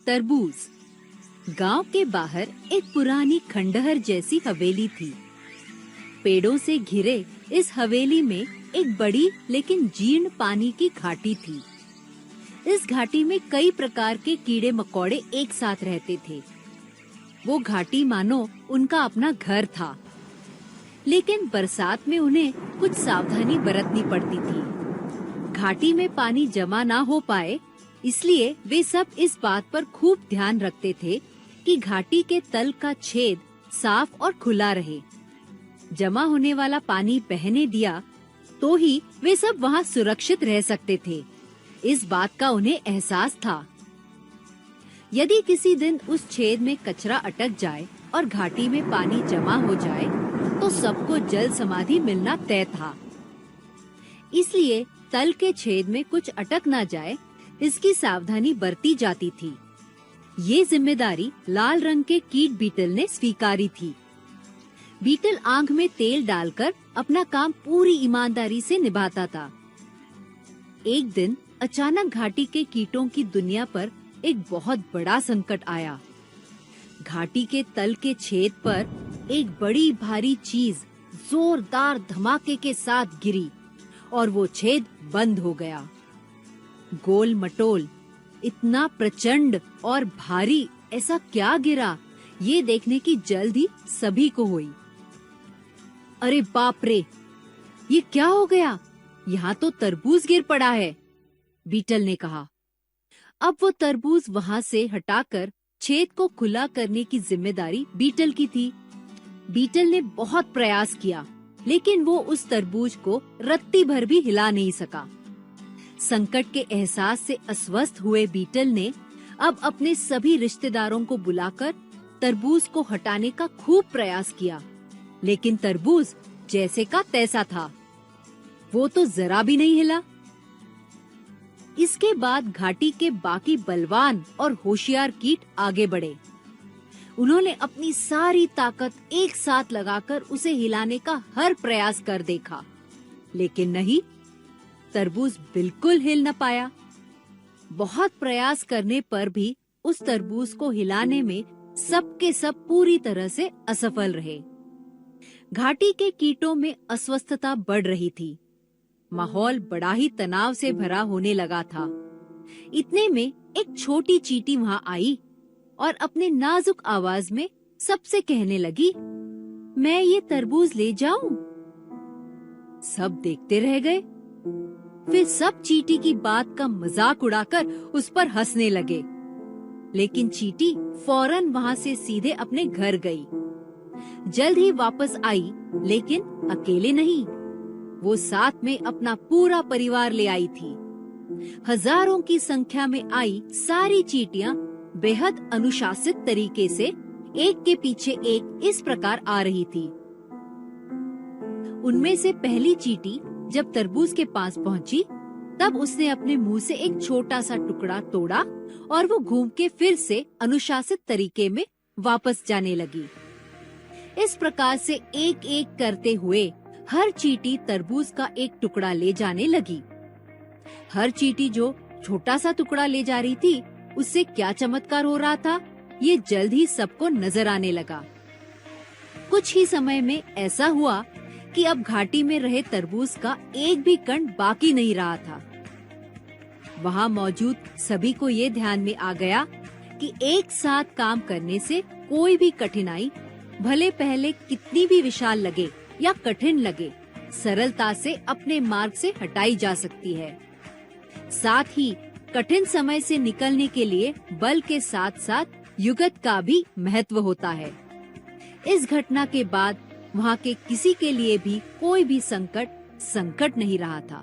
तरबूज। गांव के बाहर एक पुरानी खंडहर जैसी हवेली थी। पेड़ों से घिरे इस हवेली में एक बड़ी लेकिन जीर्ण पानी की घाटी थी। इस घाटी में कई प्रकार के कीड़े मकोड़े एक साथ रहते थे। वो घाटी मानो उनका अपना घर था, लेकिन बरसात में उन्हें कुछ सावधानी बरतनी पड़ती थी। घाटी में पानी जमा ना हो पाए, इसलिए वे सब इस बात पर खूब ध्यान रखते थे कि घाटी के तल का छेद साफ और खुला रहे। जमा होने वाला पानी बहने दिया तो ही वे सब वहाँ सुरक्षित रह सकते थे। इस बात का उन्हें एहसास था। यदि किसी दिन उस छेद में कचरा अटक जाए और घाटी में पानी जमा हो जाए, तो सबको जल समाधि मिलना तय था। इसलिए तल के छेद में कुछ अटक ना जाए, इसकी सावधानी बरती जाती थी। ये जिम्मेदारी लाल रंग के कीट बीटल ने स्वीकारी थी। बीटल आंख में तेल डालकर अपना काम पूरी ईमानदारी से निभाता था। एक दिन अचानक घाटी के कीटों की दुनिया पर एक बहुत बड़ा संकट आया। घाटी के तल के छेद पर एक बड़ी भारी चीज जोरदार धमाके के साथ गिरी और वो छेद बंद हो गया। गोल मटोल, इतना प्रचंड और भारी ऐसा क्या गिरा, ये देखने की जल्द ही सभी को हुई। अरे बाप रे, ये क्या हो गया? यहाँ तो तरबूज गिर पड़ा है, बीटल ने कहा। अब वो तरबूज वहाँ से हटाकर छेद को खुला करने की जिम्मेदारी बीटल की थी। बीटल ने बहुत प्रयास किया, लेकिन वो उस तरबूज को रत्ती भर भी हिला नहीं सका। संकट के एहसास से अस्वस्थ हुए बीटल ने अब अपने सभी रिश्तेदारों को बुलाकर तरबूज को हटाने का खूब प्रयास किया, लेकिन तरबूज जैसे का तैसा था, वो तो जरा भी नहीं हिला। इसके बाद घाटी के बाकी बलवान और होशियार कीट आगे बढ़े। उन्होंने अपनी सारी ताकत एक साथ लगाकर उसे हिलाने का हर प्रयास कर देखा, लेकिन नहीं, तरबूज बिल्कुल हिल न पाया। बहुत प्रयास करने पर भी उस तरबूज को हिलाने में सबके सब पूरी तरह से असफल रहे। घाटी के कीटों में अस्वस्थता बढ़ रही थी। माहौल बड़ा ही तनाव से भरा होने लगा था। इतने में एक छोटी चींटी वहाँ आई और अपने नाजुक आवाज में सबसे कहने लगी, मैं ये तरबूज ले जाऊं? सब देखते रह गए। फिर सब चींटी की बात का मजाक उड़ाकर उस पर हंसने लगे, लेकिन चींटी फौरन वहाँ से सीधे अपने घर गई। जल्द ही वापस आई, लेकिन अकेले नहीं, वो साथ में अपना पूरा परिवार ले आई थी। हजारों की संख्या में आई सारी चींटियां बेहद अनुशासित तरीके से एक के पीछे एक इस प्रकार आ रही थी। उनमें से पहली चींटी जब तरबूज के पास पहुंची, तब उसने अपने मुंह से एक छोटा सा टुकड़ा तोड़ा और वो घूम के फिर से अनुशासित तरीके में वापस जाने लगी। इस प्रकार से एक एक करते हुए हर चींटी तरबूज का एक टुकड़ा ले जाने लगी। हर चींटी जो छोटा सा टुकड़ा ले जा रही थी, उससे क्या चमत्कार हो रहा था, ये जल्द ही सबको नजर आने लगा। कुछ ही समय में ऐसा हुआ कि अब घाटी में रहे तरबूज का एक भी कण बाकी नहीं रहा था। वहाँ मौजूद सभी को ये ध्यान में आ गया कि एक साथ काम करने से कोई भी कठिनाई, भले पहले कितनी भी विशाल लगे या कठिन लगे, सरलता से अपने मार्ग से हटाई जा सकती है। साथ ही कठिन समय से निकलने के लिए बल के साथ साथ युगत का भी महत्व होता है। इस घटना के बाद वहाँ के किसी के लिए भी कोई भी संकट नहीं रहा था।